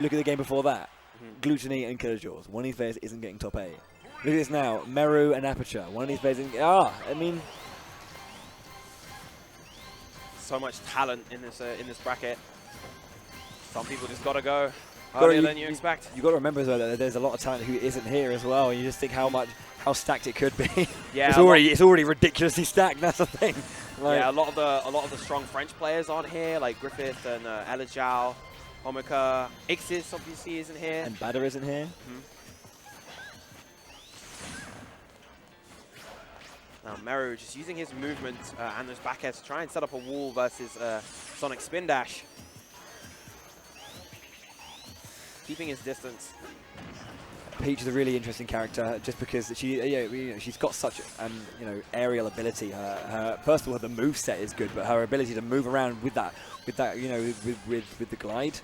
Look at the game before that. Gluttony and Killer Jaws. One of these players isn't getting top 8. Look at this now. Meru and Aperture. One of these players isn't... I mean... So much talent in this bracket. Some people just got to go earlier than you expect. You've got to remember as well that there's a lot of talent who isn't here as well. You just think how stacked it could be. Yeah, it's already ridiculously stacked. That's the thing. Like, yeah, a lot of the strong French players aren't here, like Griffith and Elijao, Homika. Ixis obviously isn't here. And Bader isn't here. Now Meru just using his movement and his back air to try and set up a wall versus Sonic Spin Dash. Keeping his distance. Peach is a really interesting character just because she's got such aerial ability. First of all, the move set is good, but her ability to move around with the glide,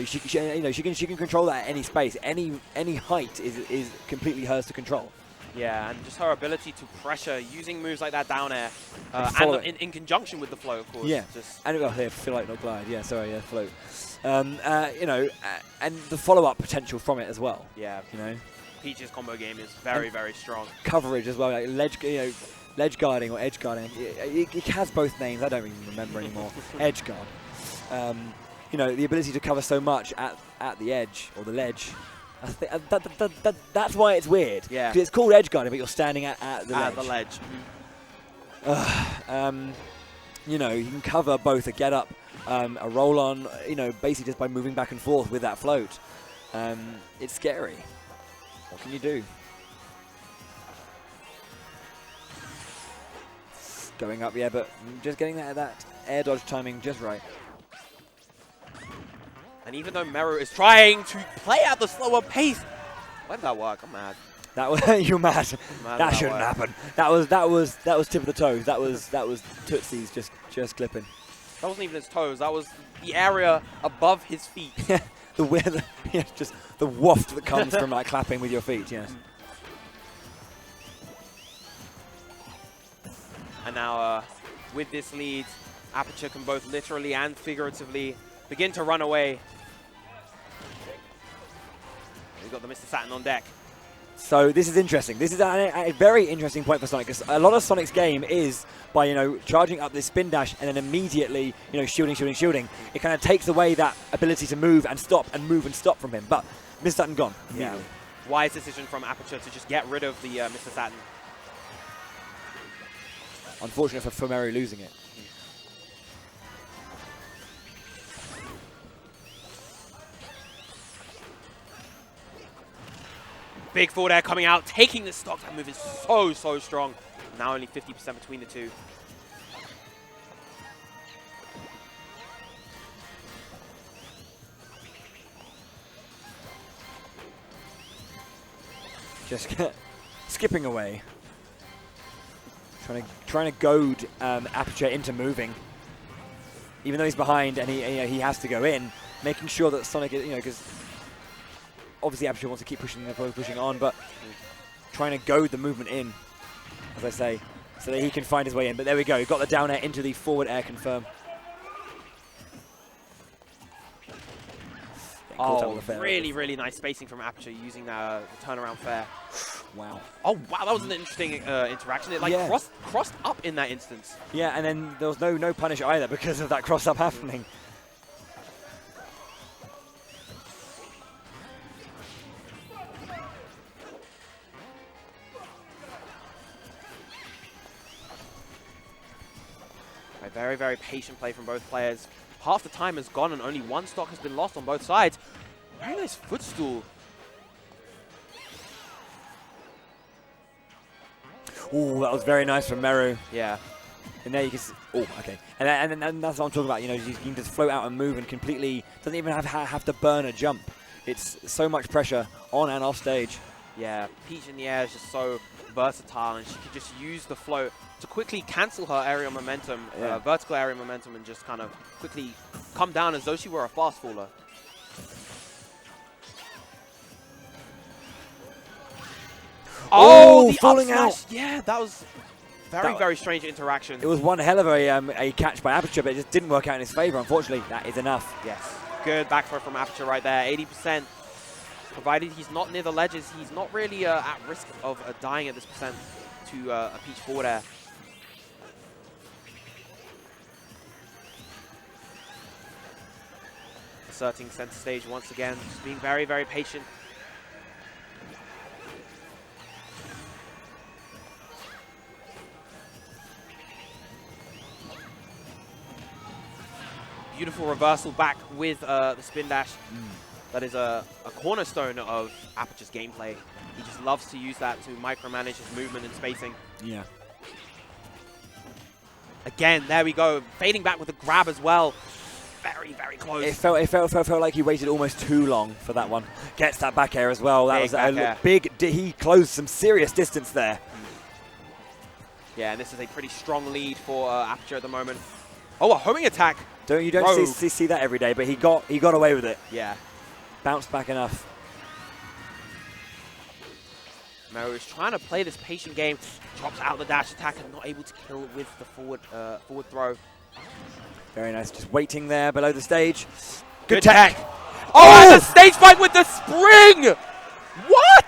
she can control that at any space, any height is completely hers to control. Yeah, and just her ability to pressure using moves like that down air, and in conjunction with the flow, of course. Yeah, just and feel like not glide. Yeah, sorry, yeah, float. And the follow-up potential from it as well. Yeah, Peach's combo game is very strong. Coverage as well, like ledge guarding or edge guarding. It has both names. I don't even remember anymore. Edge guard. The ability to cover so much at the edge or the ledge. That's why it's weird. Yeah, because it's called edge guarding, but you're standing at the ledge. You can cover both a get up, a roll on. Basically just by moving back and forth with that float. It's scary. What can you do? Going up, yeah, but just getting that air dodge timing just right. And even though Meru is trying to play at the slower pace, why did that work? I'm mad. That was you're mad. That shouldn't happen. That was tip of the toes. That was Tootsie's just clipping. That wasn't even his toes. That was the area above his feet. Just the waft that comes from like clapping with your feet. Yes. And now with this lead, Aperture can both literally and figuratively begin to run away. We've got the Mr. Saturn on deck. So this is interesting. This is a very interesting point for Sonic, because a lot of Sonic's game is by charging up this spin dash and then immediately shooting. It kind of takes away that ability to move and stop from him. But Mr. Saturn gone. Yeah. Wise decision from Aperture to just get rid of the Mr. Saturn. Unfortunate for Meru losing it. Big forward air coming out, taking the stock. That move is so strong. Now only 50% between the two. Just skipping away. Trying to goad Aperture into moving. Even though he's behind and he has to go in, making sure that Sonic, because obviously Aperture wants to keep pushing on, but trying to goad the movement in, as I say, so that he can find his way in. But there we go. He got the down air into the forward air confirm. Oh, really nice spacing from Aperture using the turnaround fair. Wow. Oh, wow, that was an interesting interaction. It crossed up in that instance. Yeah, and then there was no punish either because of that cross-up happening. A very patient play from both players. Half the time has gone and only one stock has been lost on both sides. Very nice footstool. Oh, that was very nice from Meru. Yeah. And there you can see, okay. And that's what I'm talking about. You can just float out and move and completely, doesn't even have to burn a jump. It's so much pressure on and off stage. Yeah, Peach in the air is just so versatile, and she can just use the float to quickly cancel her aerial momentum, vertical aerial momentum, and just kind of quickly come down as though she were a fast faller. Oh, falling out! Yeah, that was very strange interaction. It was one hell of a catch by Aperture, but it just didn't work out in his favor. Unfortunately, that is enough. Yes. Good back throw from Aperture right there. 80%. Provided he's not near the ledges, he's not really at risk of dying at this percent to a peach forward air. Asserting center stage once again, just being very, very patient. Beautiful reversal back with the spin dash. That is a cornerstone of Aperture's gameplay. He just loves to use that to micromanage his movement and spacing. Yeah. Again, there we go. Fading back with a grab as well. Very, very close. It felt like he waited almost too long for that one. Gets that back air as well. That was a big. He closed some serious distance there. Yeah, and this is a pretty strong lead for Aperture at the moment. Oh, a homing attack. You don't see that every day, but he got away with it. Yeah. Bounced back enough. Meru is trying to play this patient game. Drops out the dash attack and not able to kill with the forward throw. Very nice. Just waiting there below the stage. Good tech. Oh, and the stage fight with the spring! What?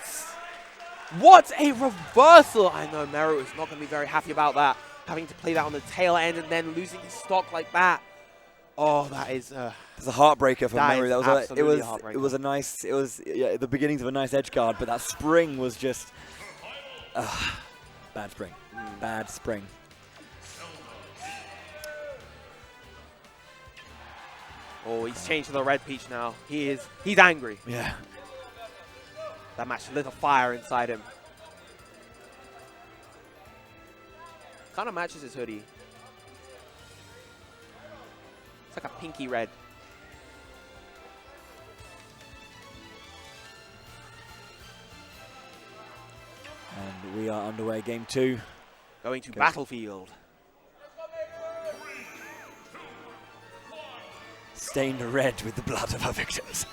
What a reversal. I know Meru is not going to be very happy about that. Having to play that on the tail end and then losing his stock like that. Oh, that is... It's a heartbreaker for Meru. It was the beginnings of a nice edge guard, but that spring was just bad spring. Bad spring. Oh, he's changed to the red peach now. He's angry. Yeah. That match lit a fire inside him. Kind of matches his hoodie. It's like a pinky red. And we are underway, game 2. Going to Battlefield. Stained red with the blood of our victims.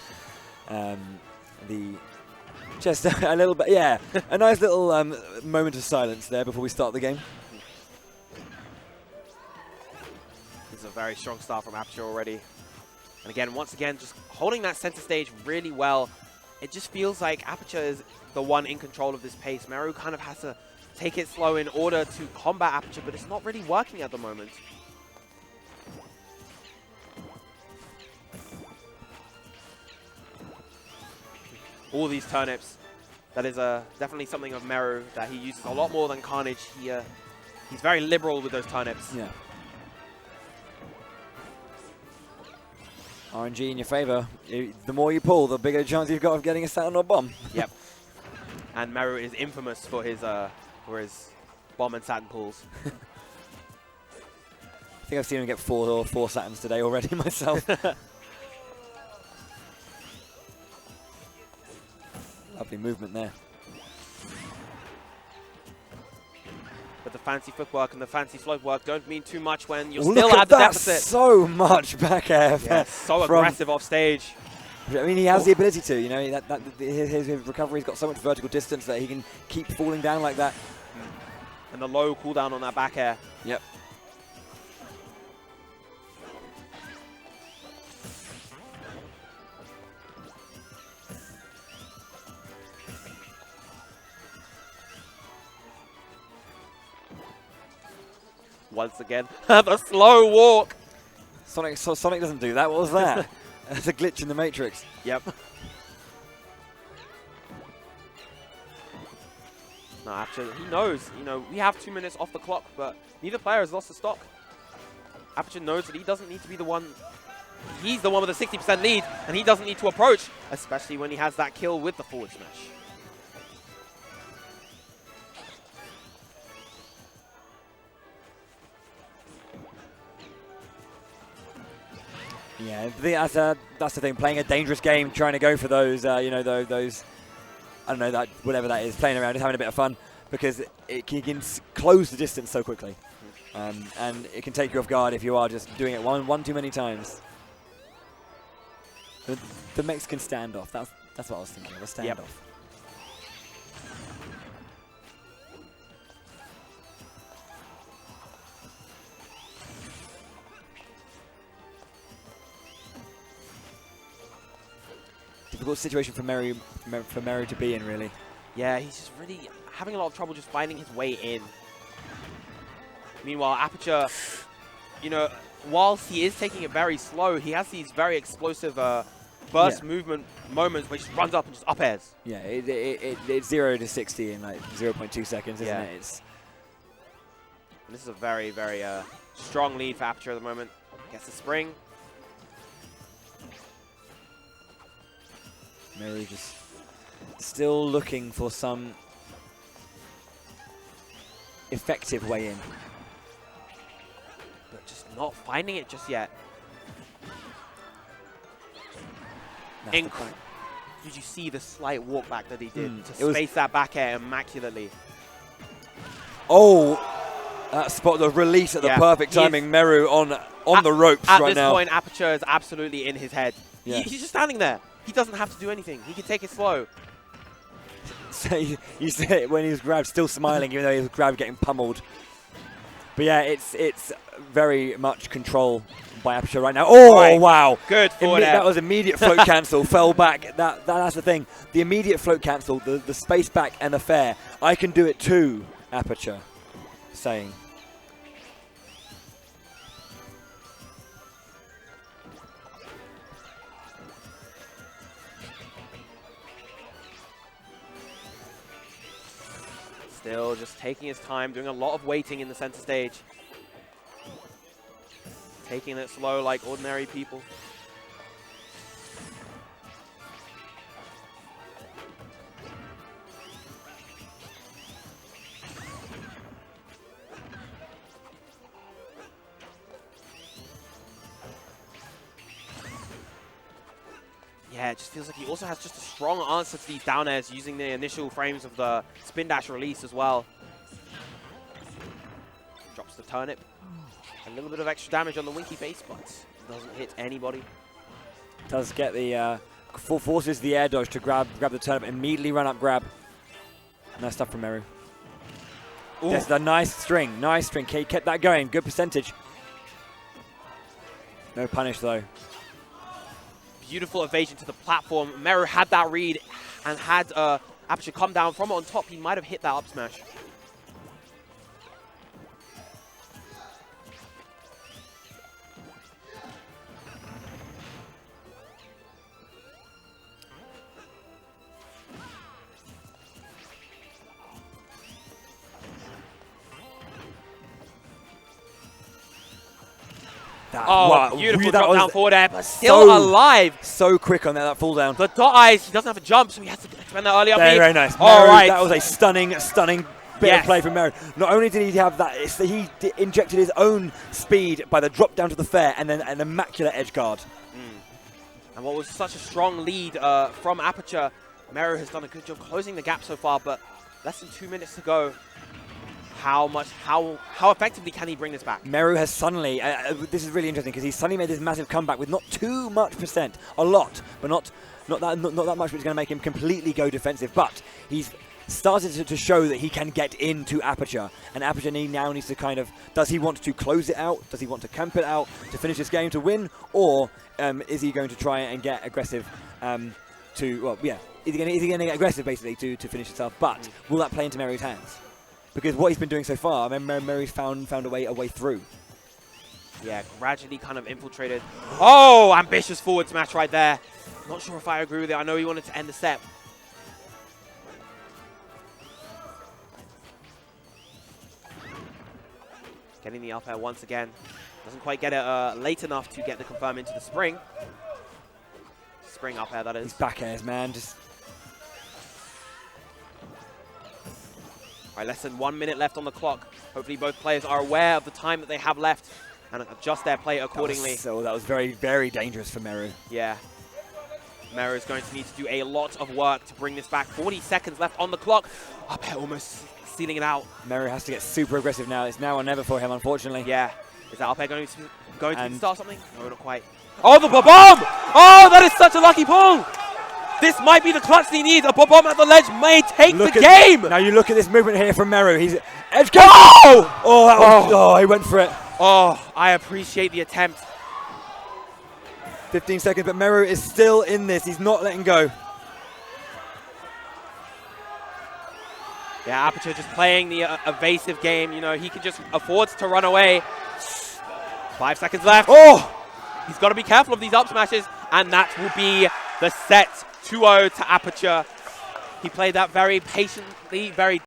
Just a little bit, yeah, a nice little moment of silence there before we start the game. This is a very strong start from Aperture already. And again, once again, just holding that center stage really well. It just feels like Aperture is the one in control of this pace. Meru kind of has to take it slow in order to combat Aperture, but it's not really working at the moment. All these turnips. That is definitely something of Meru that he uses a lot more than Carnage. He's very liberal with those turnips. Yeah. RNG in your favor. The more you pull, the bigger chance you've got of getting a Saturn or bomb. Yep. And Meru is infamous for his bomb and Saturn pulls. I think I've seen him get four Saturns today already myself. Lovely movement there. But the fancy footwork and the fancy float work don't mean too much when you're Look still at the deficit. So much back air. Yeah, so aggressive off stage. I mean, he has the ability to, you know, his recovery's got so much vertical distance that he can keep falling down like that. And the low cooldown on that back air. Yep. Once again, the slow walk. Sonic doesn't do that. What was that? That's a glitch in the Matrix. Yep. No, actually, he knows. You know, we have 2 minutes off the clock, but neither player has lost the stock. Aperture knows that he doesn't need to be the one. He's the one with a 60% lead, and he doesn't need to approach, especially when he has that kill with the forward smash. Yeah, that's the thing. Playing a dangerous game, trying to go for those, you know, those, I don't know, that whatever that is, playing around, just having a bit of fun, because it can close the distance so quickly, and it can take you off guard if you are just doing it one too many times. The Mexican standoff. That's what I was thinking of. A standoff. Yep. difficult situation for Meru to be in, really. Yeah, he's just really having a lot of trouble just finding his way in. Meanwhile, Aperture, you know, whilst he is taking it very slow, he has these very explosive burst movement moments where he just runs up and just up airs. Yeah, it's 0 to 60 in like 0.2 seconds, isn't it? And this is a very, very strong lead for Aperture at the moment. Gets the spring. Meru just still looking for some effective way in. But just not finding it just yet. Did you see the slight walk back that he did to space that back air immaculately? Oh, that spot, the release at the perfect timing. Meru on the ropes right now. At this point, Aperture is absolutely in his head. Yes. He's just standing there. He doesn't have to do anything. He can take it slow. So you see it when he was grabbed, still smiling, even though he was grabbed, getting pummeled. But yeah, it's very much control by Aperture right now. Oh, wow. Good forward air. That was immediate float cancel, fell back. That's the thing. The immediate float cancel, the space back and the fair. I can do it too, Aperture saying. Still just taking his time, doing a lot of waiting in the center stage. Taking it slow like ordinary people. Yeah, it just feels like he also has just a strong answer to these down airs using the initial frames of the spin dash release as well. Drops the turnip. A little bit of extra damage on the Winky base, but doesn't hit anybody. Does get the forces the air dodge to grab the turnip, immediately run up grab. Nice stuff from Meru. That's a nice string. He kept that going. Good percentage. No punish though. Beautiful evasion to the platform. Meru had that read, and had Aperture come down from on top, he might have hit that up smash. Wow, beautiful drop down forward air, but still alive. So quick on that fall down. The dot eyes, he doesn't have a jump, so he has to spend that early up. Very nice. All right. That was a stunning bit of play from Meru. Not only did he have that, he injected his own speed by the drop down to the fair and then an immaculate edge guard. And what was such a strong lead from Aperture, Meru has done a good job closing the gap so far, but less than 2 minutes to go. How effectively can he bring this back? Meru has suddenly, this is really interesting because he's suddenly made this massive comeback with not too much percent, a lot, but not that much, which is going to make him completely go defensive. But he's started to show that he can get into Aperture, and Aperture now needs to kind of, does he want to close it out? Does he want to camp it out to finish this game to win, or is he going to try and get aggressive is he going to get aggressive basically to finish himself? But will that play into Meru's hands? Because what he's been doing so far, I mean, Meru's found a way through. Yeah, gradually kind of infiltrated. Oh, ambitious forward smash right there. Not sure if I agree with it. I know he wanted to end the set. Getting the up air once again. Doesn't quite get it late enough to get the confirm into the spring. Spring up air, that is. These back airs, man. Just. All right, less than 1 minute left on the clock. Hopefully both players are aware of the time that they have left and adjust their play accordingly. That was very, very dangerous for Meru. Yeah. Meru is going to need to do a lot of work to bring this back. 40 seconds left on the clock. Up air almost sealing it out. Meru has to get super aggressive now. It's now or never for him, unfortunately. Yeah. Is that up air going to start something? No, not quite. Oh, the bomb! Oh, that is such a lucky pull! This might be the clutch he needs. A bomb at the ledge may take the game. Now you look at this movement here from Meru. He's edge guard. Oh, he went for it. Oh, I appreciate the attempt. 15 seconds, but Meru is still in this. He's not letting go. Yeah, Aperture just playing the evasive game. You know, he can just afford to run away. 5 seconds left. Oh! He's got to be careful of these up smashes, and that will be the set 2-0 to Aperture. He played that very patiently, very